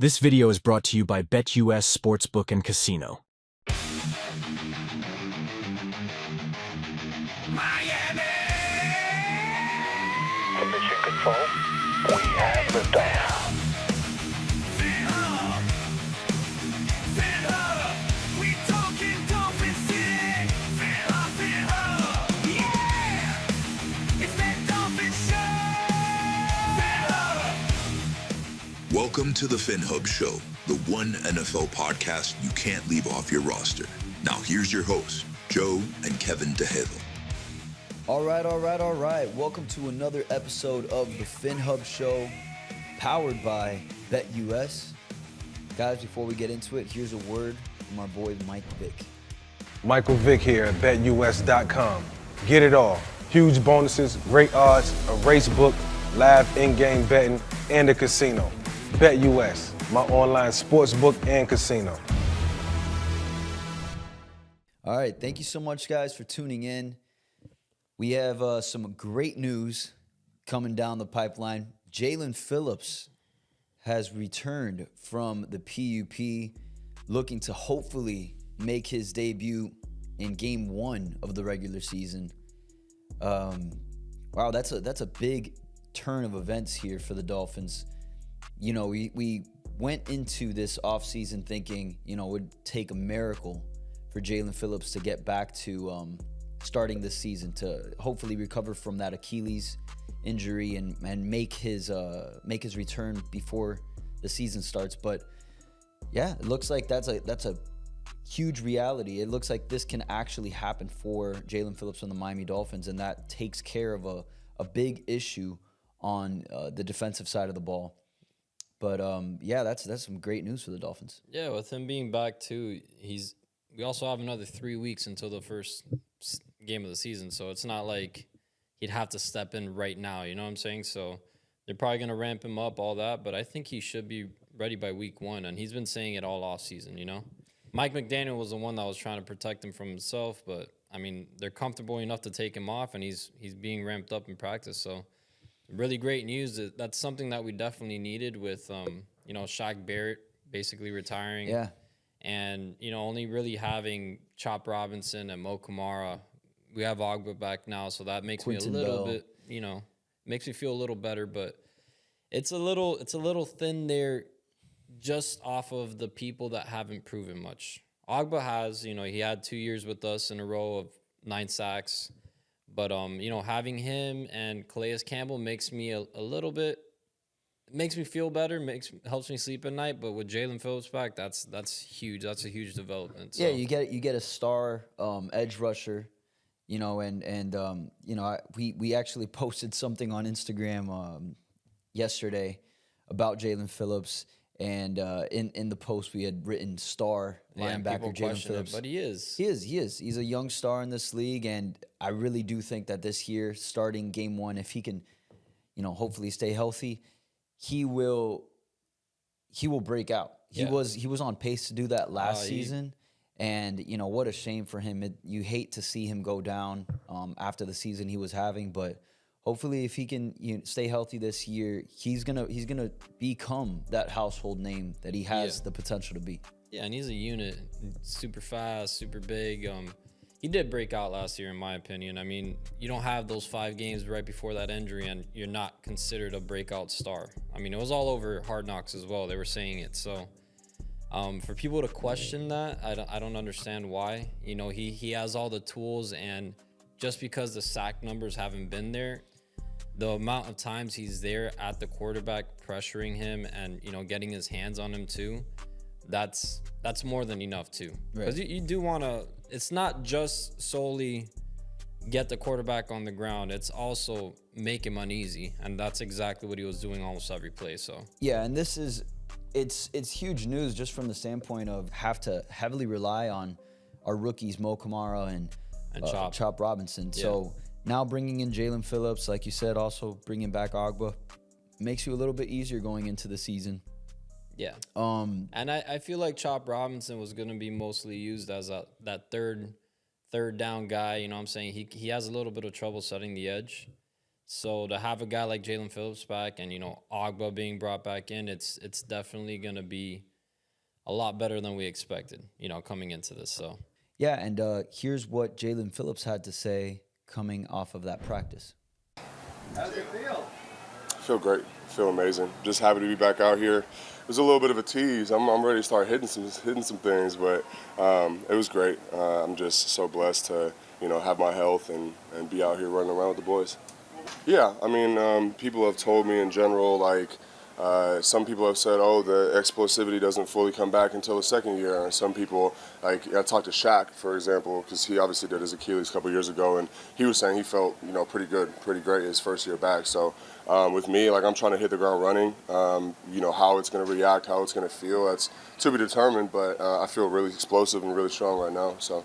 This video is brought to you by BetUS Sportsbook and Casino. Miami! To mission control, we have liftoff. Phinhub! Phinhub! We talking Dolphin City! Phinhub! Yeah! It's that Dolphin Show! Phinhub! Welcome to the Phinhub Show, the one NFL podcast you can't leave off your roster. Now here's your hosts, Joe and Kevin DeHaven. All right. Welcome to another episode of the Phinhub Show, powered by BetUS. Guys, before we get into it, here's a word from our boy Mike Vick. Michael Vick here at BetUS.com. Get it all. Huge bonuses, great odds, a race book, live in-game betting, and a casino. BetUS, my online sports book and casino. All right, thank you so much, guys, for tuning in. We have some great news coming down the pipeline. Jalen Phillips has returned from the PUP, looking to hopefully make his debut in Game 1 of the regular season. Wow, that's a big turn of events here for the Dolphins. You know, we went into this offseason thinking, it would take a miracle for Jalen Phillips to get back to starting this season, to hopefully recover from that Achilles injury and make his return before the season starts. But yeah, it looks like that's a huge reality. It looks like this can actually happen for Jalen Phillips and the Miami Dolphins, and that takes care of a big issue on the defensive side of the ball. But yeah, that's some great news for the Dolphins. Yeah, with him being back too, we also have another 3 weeks until the first game of the season, so it's not like he'd have to step in right now, you know what I'm saying? So they're probably going to ramp him up, all that, but I think he should be ready by week 1, and he's been saying it all offseason, Mike McDaniel was the one that was trying to protect him from himself, but, I mean, they're comfortable enough to take him off, and he's being ramped up in practice, so really great news. That's something that we definitely needed with, Shaq Barrett basically retiring. Yeah. And, only really having Chop Robinson and Mo Kamara. We have Ogba back now, so that makes Quinton me a little Bell. bit, makes me feel a little better. But it's a little thin there just off of the people that haven't proven much. Ogba has, he had 2 years with us in a row of 9 sacks. But, having him and Calais Campbell makes me a little bit – makes me feel better, helps me sleep at night. But with Jalen Phillips back, that's huge. That's a huge development. So. Yeah, you get a star edge rusher, and we actually posted something on Instagram yesterday about Jalen Phillips, and in the post we had written star linebacker Jalen Phillips. But he is. He's a young star in this league, and I really do think that this year, starting Game 1, if he can, hopefully stay healthy, he will break out. He was on pace to do that last season, and what a shame for him. You hate to see him go down after the season he was having, but hopefully if he can stay healthy this year, he's gonna become that household name that he has the potential to be. Yeah, and he's a unit, super fast, super big. He did break out last year, in my opinion. I mean, you don't have those 5 games right before that injury, and you're not considered a breakout star. I mean, it was all over Hard Knocks as well. They were saying it. So for people to question that, I don't understand why. He has all the tools, and just because the sack numbers haven't been there, the amount of times he's there at the quarterback pressuring him and, getting his hands on him too, that's more than enough too. Because you do want to – it's not just solely get the quarterback on the ground. It's also make him uneasy, and that's exactly what he was doing almost every play. So yeah, and it's huge news just from the standpoint of have to heavily rely on our rookies Mo Kamara and Chop Robinson. Yeah. So now bringing in Jalen Phillips, like you said, also bringing back Ogba, makes you a little bit easier going into the season. Yeah. And I feel like Chop Robinson was going to be mostly used as that third down guy. You know what I'm saying? He has a little bit of trouble setting the edge. So to have a guy like Jalen Phillips back and, Ogba being brought back in, it's definitely going to be a lot better than we expected, coming into this. So Yeah, and here's what Jalen Phillips had to say coming off of that practice. How's it feel? I feel great. I feel amazing. Just happy to be back out here. It was a little bit of a tease. I'm ready to start hitting some things, but it was great. I'm just so blessed to have my health and be out here running around with the boys. Yeah, I mean, people have told me in general, like, some people have said, oh, the explosivity doesn't fully come back until the second year. And some people, like, I talked to Shaq, for example, because he obviously did his Achilles a couple years ago, and he was saying he felt, pretty good, pretty great his first year back. So with me, like, I'm trying to hit the ground running. How it's going to react, how it's going to feel, that's to be determined, but I feel really explosive and really strong right now. So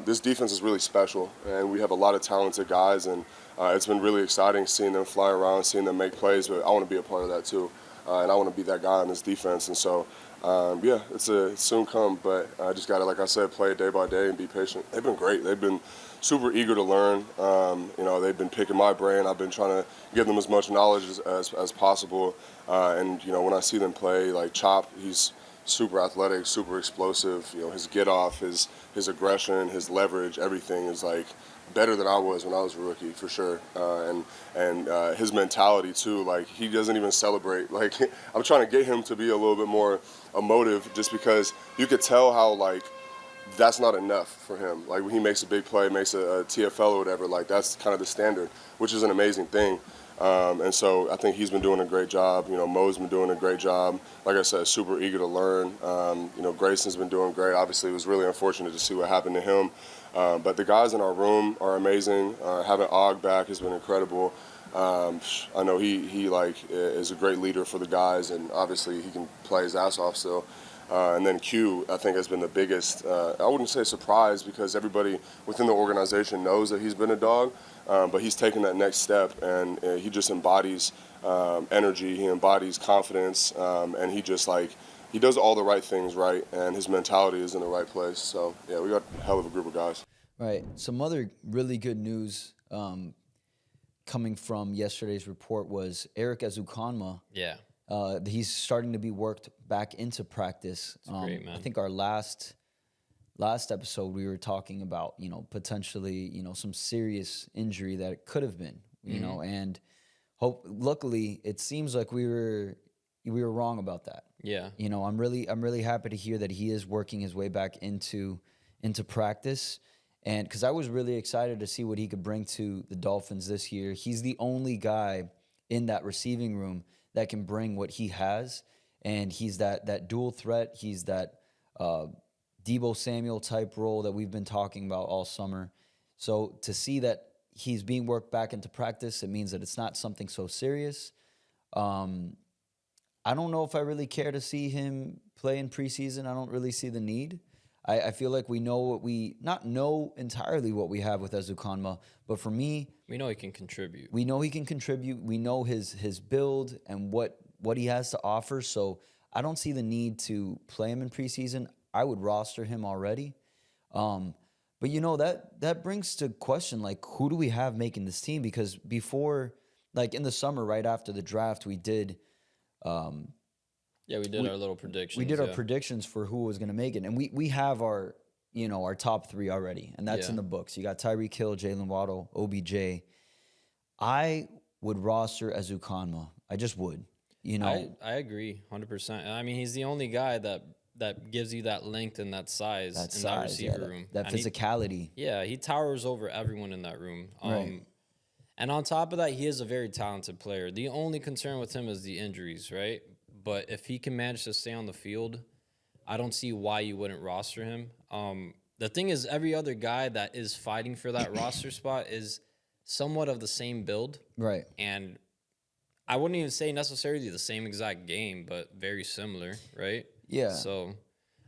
this defense is really special, and we have a lot of talented guys, and it's been really exciting seeing them fly around, seeing them make plays, but I want to be a part of that too. And I want to be that guy on this defense. And so, it's soon come, but I just got to, like I said, play it day by day and be patient. They've been great. They've been super eager to learn. They've been picking my brain. I've been trying to give them as much knowledge as possible. When I see them play, like Chop, he's super athletic, super explosive. His get off, his aggression, his leverage, everything is like better than I was when I was a rookie, for sure. And his mentality too, like he doesn't even celebrate. Like I'm trying to get him to be a little bit more emotive, just because you could tell how like that's not enough for him. Like when he makes a big play, makes a TFL or whatever, like that's kind of the standard, which is an amazing thing. And so I think he's been doing a great job. Mo's been doing a great job. Like I said, super eager to learn. Grayson's been doing great. Obviously, it was really unfortunate to see what happened to him. But the guys in our room are amazing. Having Og back has been incredible. I know he is a great leader for the guys, and obviously he can play his ass off still. And then Q, I think, has been the biggest, I wouldn't say surprise, because everybody within the organization knows that he's been a dog, but he's taken that next step, and he just embodies energy, he embodies confidence, and he does all the right things right, and his mentality is in the right place. So, yeah, we got a hell of a group of guys. Right. Some other really good news coming from yesterday's report was Erik Ezukanma. Yeah. He's starting to be worked back into practice. Great, man. I think our last episode we were talking about, potentially, some serious injury that it could have been, and luckily it seems like we were wrong about that. Yeah. I'm really happy to hear that he is working his way back into practice. And because I was really excited to see what he could bring to the Dolphins this year. He's the only guy in that receiving room that can bring what he has, and he's that dual threat. He's that Deebo Samuel type role that we've been talking about all summer. So to see that he's being worked back into practice, it means that it's not something so serious. I don't know if I really care to see him play in preseason. I don't really see the need. I feel like we know not know entirely what we have with Ezukanma, but for me, we know he can contribute. We know he can contribute. We know his build and what he has to offer. So I don't see the need to play him in preseason. I would roster him already. But that brings to question, like, who do we have making this team? Because before, like in the summer, right after the draft, we did we did our little predictions. We did our predictions for who was going to make it. And we have our top three already, and that's in the books. You got Tyreek Hill, Jalen, Waddle, OBJ. I would roster Ezukanma. I just would. I agree 100%. I mean, he's the only guy that gives you that length and that size that receiver room. That physicality. He towers over everyone in that room. Right. And on top of that, he is a very talented player. The only concern with him is the injuries, right? But if he can manage to stay on the field, I don't see why you wouldn't roster him. The thing is, every other guy that is fighting for that roster spot is somewhat of the same build. Right. And I wouldn't even say necessarily the same exact game, but very similar, right? Yeah. So,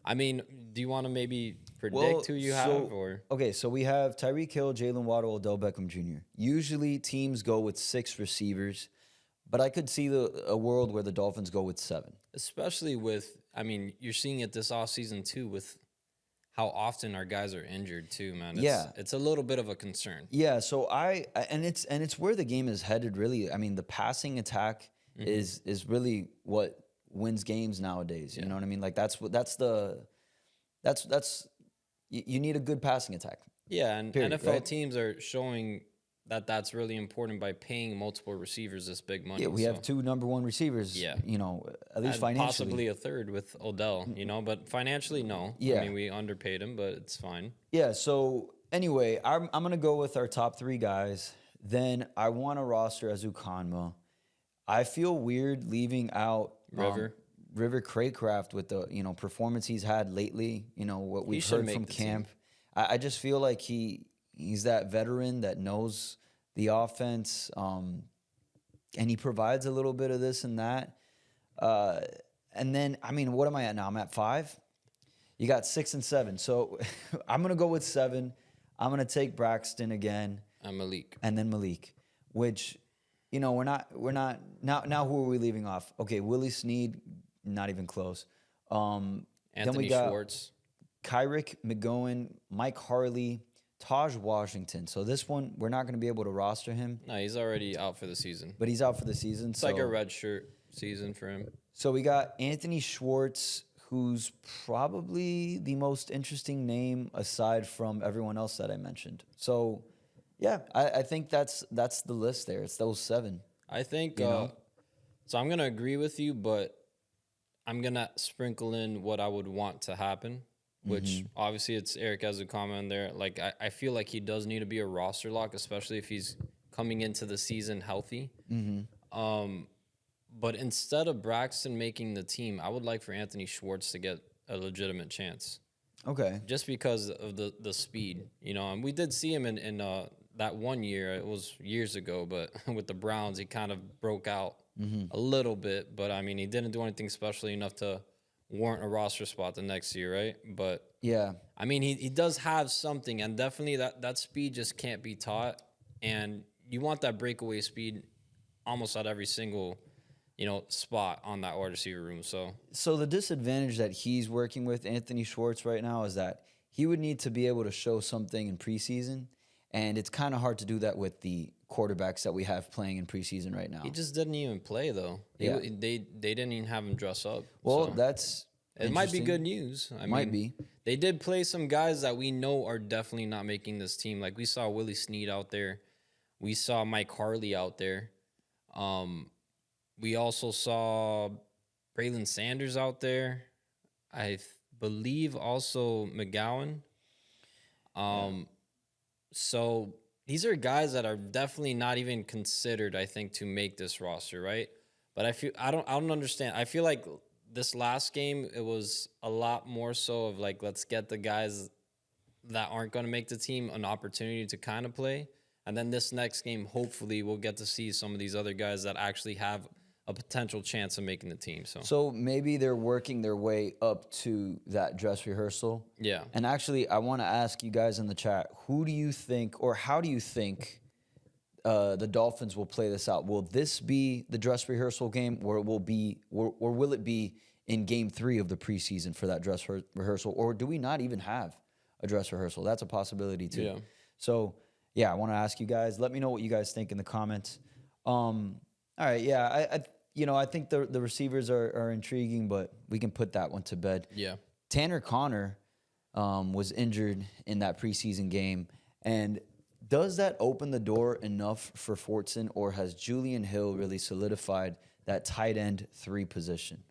I mean, do you want to maybe predict who you have? Okay, so we have Tyreek Hill, Jalen, Waddle, Odell Beckham Jr. Usually teams go with 6 receivers, but I could see a world where the Dolphins go with 7. Especially with, I mean, you're seeing it this offseason too with how often our guys are injured too, man. It's a little bit of a concern. Yeah, so and it's where the game is headed really. I mean, the passing attack is really what wins games nowadays. You know what I mean? Like you need a good passing attack. Yeah, and Period, NFL right? teams are showing that that's really important by paying multiple receivers this big money. Yeah, we have 2 number 1 receivers. Yeah. You know, at least and financially. possibly a third with Odell, you know, but financially, no. Yeah. I mean, we underpaid him, but it's fine. Yeah. So anyway, I'm gonna go with our top 3 guys. Then I want to roster Ezukanma. I feel weird leaving out River Craycraft with the performance he's had lately. You know what we've heard from camp. I just feel like he's that veteran that knows the offense, and he provides a little bit of this and that. And then, I mean, what am I at now? I'm at 5. You got 6 and 7. So I'm gonna go with 7. I'm gonna take Braxton again. And Malik. And then Malik, which, we're not now. Who are we leaving off? Okay, Willie Snead, not even close. Then we got Schwartz. Tyreek McGowan, Mike Harley, Tahj Washington. So this one, we're not going to be able to roster him. No, he's already out for the season. But he's out for the season. It's like a red shirt season for him. So we got Anthony Schwartz, who's probably the most interesting name aside from everyone else that I mentioned. So, yeah, I think that's the list there. It's those 7. I think, so I'm going to agree with you, but I'm going to sprinkle in what I would want to happen, which obviously it's Erik Ezukanma in there. Like, I feel like he does need to be a roster lock, especially if he's coming into the season healthy. But instead of Braxton making the team, I would like for Anthony Schwartz to get a legitimate chance. Okay. Just because of the speed, and we did see him in that one year. It was years ago, but with the Browns, he kind of broke out a little bit. But, I mean, he didn't do anything special enough to warrant a roster spot the next year, right? But, yeah, I mean, he does have something, and definitely that speed just can't be taught. And you want that breakaway speed almost at every single spot on that wide receiver room. So the disadvantage that he's working with, Anthony Schwartz, right now is that he would need to be able to show something in preseason, and it's kind of hard to do that with the quarterbacks that we have playing in preseason right now. he just didn't even play, though. Yeah. They didn't even have him dress up. Well, so. that's It might be interesting. good news. Might be. They did play some guys that we know are definitely not making this team. Like, we saw Willie Snead out there. We saw Mike Harley out there. We also saw Braylon Sanders out there. I believe also McGowan. So these are guys that are definitely not even considered, I think, to make this roster, right? But I don't understand. I feel like this last game, it was a lot more so of like, let's get the guys that aren't going to make the team an opportunity to kind of play. And then this next game, hopefully, we'll get to see some of these other guys that actually have a potential chance of making the team. So maybe they're working their way up to that dress rehearsal. Yeah. And actually, I want to ask you guys in the chat, who do you think, or how do you think the Dolphins will play this out? Will this be the dress rehearsal game, or will it be in game 3 of the preseason for that dress rehearsal? Or do we not even have a dress rehearsal? That's a possibility too. Yeah. So, yeah, I want to ask you guys. Let me know what you guys think in the comments. All right, yeah, I think the receivers are intriguing, but we can put that one to bed. Yeah. Tanner Connor was injured in that preseason game, and does that open the door enough for Fortson, or has Julian Hill really solidified that tight end 3 position?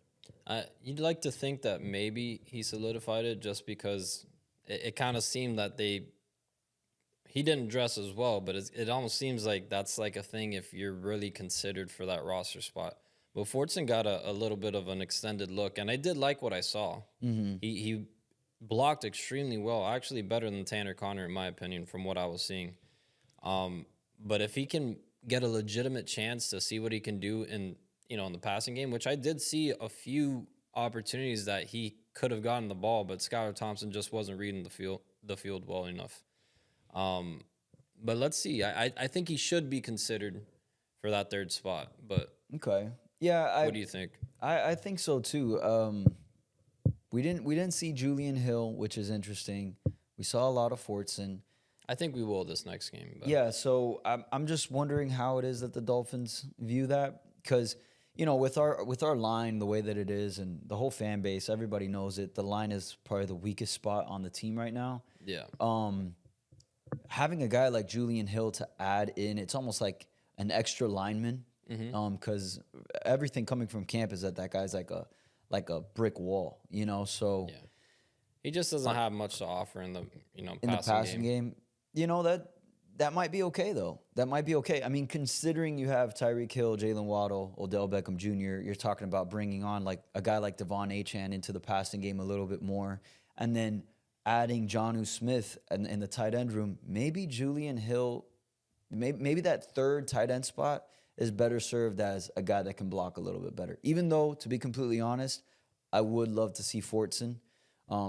You'd like to think that maybe he solidified it just because it kind of seemed that he didn't dress as well, but it almost seems like that's like a thing if you're really considered for that roster spot. But Fortson got a little bit of an extended look, and I did like what I saw. He blocked extremely well, actually better than Tanner Connor, in my opinion, from what I was seeing. But if he can get a legitimate chance to see what he can do in the passing game, which I did see a few opportunities that he could have gotten the ball, but Skylar Thompson just wasn't reading the field well enough. But let's see. I think he should be considered for that 3rd spot. But okay, yeah. what do you think? I think so too. We didn't see Julian Hill, which is interesting. We saw a lot of Fortson. I think we will this next game. But. Yeah, so I'm just wondering how it is that the Dolphins view that, because with our line the way that it is and the whole fan base, everybody knows it. The line is probably the weakest spot on the team right now. Yeah. Having a guy like Julian Hill to add in, it's almost like an extra lineman. Because everything coming from camp is that guy's like a brick wall. So yeah. He just doesn't have much to offer in the passing game. That might be okay, though. That might be okay. I mean, considering you have Tyreek Hill, Jalen Waddle, Odell Beckham Jr., you're talking about bringing on like a guy like Devon Achane into the passing game a little bit more, and then adding Jonnu Smith in the tight end room. Maybe Julian Hill, maybe that third tight end spot is better served as a guy that can block a little bit better. Even though, to be completely honest, I would love to see Fortson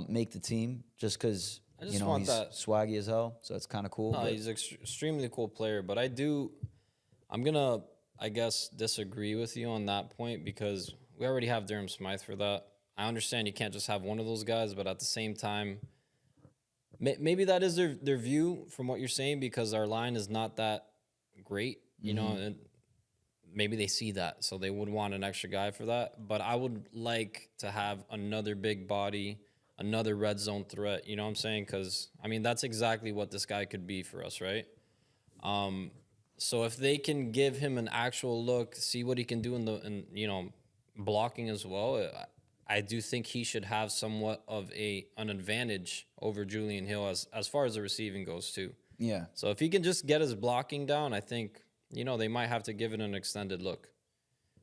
make the team just because he's swaggy as hell, so it's kind of cool. No, he's an extremely cool player, but I'm going to, I guess, disagree with you on that point because we already have Durham Smythe for that. I understand you can't just have one of those guys, but at the same time, maybe that is their view from what you're saying because our line is not that great, and maybe they see that, so they would want an extra guy for that. But I would like to have another big body, another red zone threat, you know what I'm saying? Because, I mean, that's exactly what this guy could be for us, right? So if they can give him an actual look, see what he can do in blocking as well, I do think he should have somewhat of an advantage over Julian Hill as far as the receiving goes, too. Yeah. So if he can just get his blocking down, I think, they might have to give it an extended look.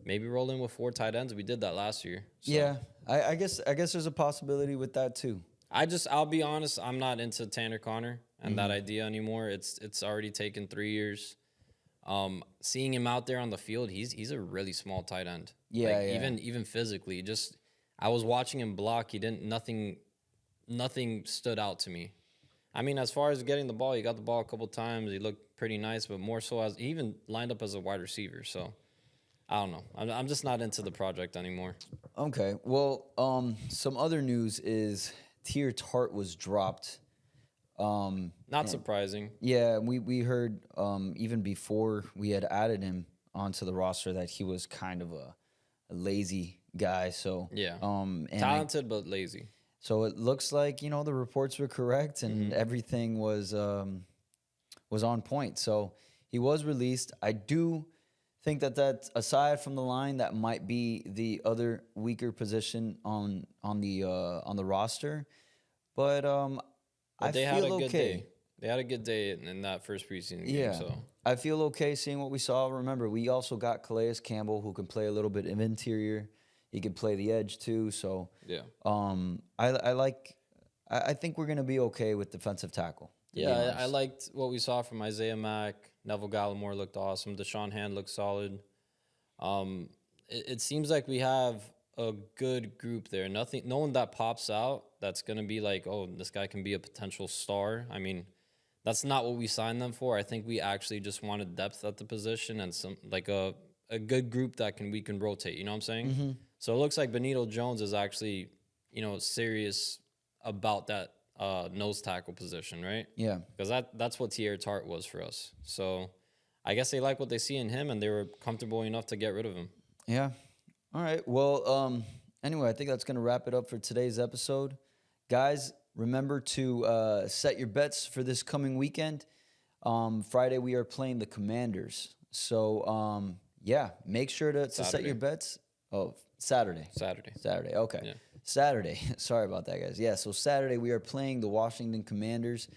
Maybe roll in with 4 tight ends. We did that last year. So. Yeah, I guess there's a possibility with that too. I'll be honest, I'm not into Tanner Connor and that idea anymore. It's already taken 3 years. Seeing him out there on the field, he's a really small tight end. Yeah, Even physically, I was watching him block. He didn't nothing stood out to me. I mean, as far as getting the ball, he got the ball a couple times. He looked pretty nice, but more so he even lined up as a wide receiver. So. I don't know. I'm just not into the project anymore. Okay. Well, some other news is Tier Tart was dropped. Not surprising. Yeah, we heard even before we had added him onto the roster that he was kind of a lazy guy. So yeah, talented but lazy. So it looks like the reports were correct and everything was on point. So he was released. I do think that aside from the line, that might be the other weaker position on the roster, but I feel okay. They had a good day in that first preseason game. Yeah, So I feel okay seeing what we saw. Remember, we also got Calais Campbell, who can play a little bit of interior. He could play the edge too. So yeah, I think we're gonna be okay with defensive tackle. Yeah, I liked what we saw from Isaiah Mack. Neville Gallimore looked awesome. Deshaun Hand looked solid. It seems like we have a good group there. No one that pops out that's going to be like, oh, this guy can be a potential star. I mean, that's not what we signed them for. I think we actually just wanted depth at the position and some like a good group that we can rotate. You know what I'm saying? Mm-hmm. So it looks like Benito Jones is actually, serious about that nose tackle position, right? Yeah. Because that's what Tier Tart was for us. So I guess they like what they see in him, and they were comfortable enough to get rid of him. Yeah. All right. Well, anyway, I think that's going to wrap it up for today's episode. Guys, remember to set your bets for this coming weekend. Friday, we are playing the Commanders. So, make sure to set your bets. Oh, Saturday. Okay. Yeah. Saturday. Sorry about that, guys. Yeah, so Saturday we are playing the Washington Commanders.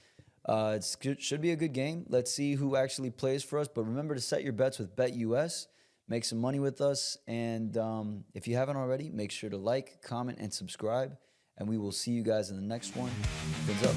It should be a good game. Let's see who actually plays for us. But remember to set your bets with BetUS. Make some money with us. And if you haven't already, make sure to like, comment, and subscribe. And we will see you guys in the next one. Fins up.